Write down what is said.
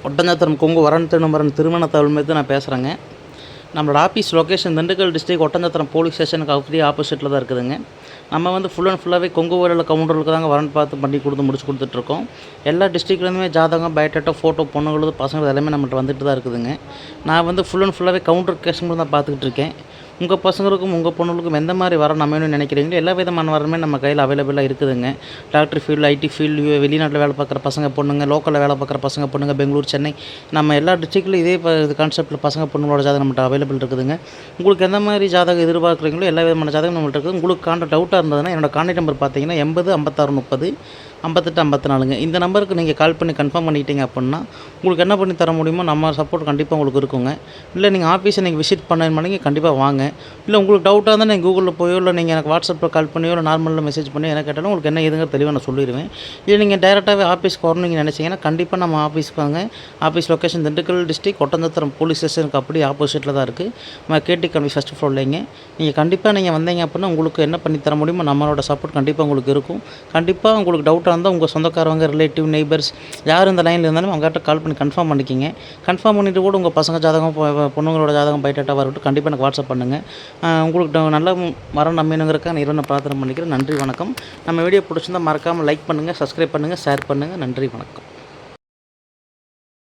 ஒட்டஞ்சத்திரம் கொங்கு வரன் திருநம்பரன் திருமண தகவல் நான் பேசுகிறேங்க. நம்மளோட office location Dindigul district Oddanchatram police ஸ்டேஷனுக்கு அப்படியே ஆப்போசிட்டில் தான் இருக்குதுங்க. நம்ம வந்து ஃபுல் அண்ட் ஃபுல்லாகவே கொங்கு ஊரில் கவுண்டர்களுக்கு தாங்க வரன் பார்த்து பண்ணி முடிச்சு கொடுத்துட்ருக்கோம். எல்லா டிஸ்ட்ரிக்ட்லேருந்துமே ஜாதகம், பயோடேட்டா, ஃபோட்டோ, பொண்ணுங்களது பசங்க எல்லாமே நம்மள்ட்ட வந்துட்டு தான் இருக்குதுங்க. நான் வந்து ஃபுல் அண்ட் ஃபுல்லாகவே கவுண்டர் கேஷும் தான் பார்த்துக்கிட்டு இருக்கேன். உங்கள் பசங்களுக்கும் உங்கள் பொண்ணுகளுக்கும் எந்த மாதிரி வரணும் அமையணும்னு நினைக்கிறீங்களோ எல்லா விதமான வரமே நம்ம கையில் அவைலபிளாக இருக்குதுங்க. டாக்டர் ஃபீல்டு, ஐடி ஃபீல்டு, வெளிநாட்டில் வேலை பார்க்குற பசங்க பொண்ணுங்க, லோக்கலில் வேலை பார்க்குற பசங்க பொண்ணுங்க, பெங்களூர், சென்னை, நம்ம எல்லா டிஸ்ட்ரிக்ட்லையும் இதே கான்செப்ட்டில் பசங்க பொண்ணுங்களோட ஜாதகம் நம்மகிட்ட அவைலபிள் இருக்குதுங்க. உங்களுக்கு எந்த மாதிரி ஜாதகம் எதிர்பார்க்குறீங்களோ எல்லா விதமான ஜாதகம் நம்மள்ட்ட இருக்குது. உங்களுக்கு டவுட்டாக இருந்ததுன்னா என்னோடய கான்டாக்ட் நம்பர் பார்த்தீங்கன்னா 80 56 30 58 54ங்க. இந்த நம்பருக்கு நீங்கள் கால் பண்ணி கன்ஃபார்ம் பண்ணிட்டீங்க அப்படின்னா உங்களுக்கு என்ன பண்ணி தர முடியுமோ நம்ம சப்போர்ட் கண்டிப்பாக உங்களுக்கு இருக்குங்க. இல்லை நீங்கள் ஆஃபீஸை நீங்கள் விசிட் பண்ணி கண்டிப்பாக வாங்க. இல்லை உங்களுக்கு டவுட்டாக இருந்தால் நீங்கள் கூகுளில் போயோ இல்லை நீங்கள் எனக்கு வாட்ஸ்அப்பில் கால் பண்ணியோ இல்லை நார்மலில் மெசேஜ் பண்ணி என்ன கேட்டாலும் உங்களுக்கு என்ன ஏதுங்க தெளிவாக நான் சொல்லிடுவேன். இல்லை நீங்கள் டேரெக்டாகவே ஆஃபீஸ்க்கு வரணும் நீங்கள் நினச்சிங்கன்னா கண்டிப்பாக நம்ம ஆஃபீஸ்க்கு வாங்க. Office location Dindigul district Oddanchatram police ஸ்டேஷனுக்கு அப்படியே ஆப்போசிட்டில் தான் இருக்குது. நம்ம கேடி கல்வி ஃபஸ்ட் ஃப்ளோர்லைங்க. நீங்கள் நீங்கள் வந்தீங்க அப்படின்னா உங்களுக்கு என்ன பண்ணி தர முடியுமோ நம்மளோட சப்போர்ட் கண்டிப்பாக உங்களுக்கு இருக்கும். கண்டிப்பாக உங்களுக்கு டவுட்டாக இருந்தால் உங்கள் சொந்தக்காரவங்க, ரிலேட்டிவ், நெய்பர்ஸ் யார் இந்த லைனில் இருந்தாலும் அவங்ககிட்ட கால் பண்ணி கன்ஃபார்ம் பண்ணிக்கிங்க. கன்ஃபார்ம் பண்ணிவிட்டு கூட உங்கள் பசங்க ஜாதகம், பொண்ணுங்களோட ஜாதகம், பயோடேட்டா வரட்டும் கண்டிப்பாக எனக்கு வாட்ஸ்அப் பண்ணுங்கள். உங்களுக்கு நல்ல மரம் நம்பினுங்கிறக்காக நான் இறைவனை பிரார்த்தனை பண்ணிக்கிறேன். நன்றி, வணக்கம். நம்ம வீடியோ பிடிச்சிருந்தால் மறக்காமல் லைக் பண்ணுங்கள், சப்ஸ்கிரைப் பண்ணுங்கள், ஷேர் பண்ணுங்கள். நன்றி, வணக்கம்.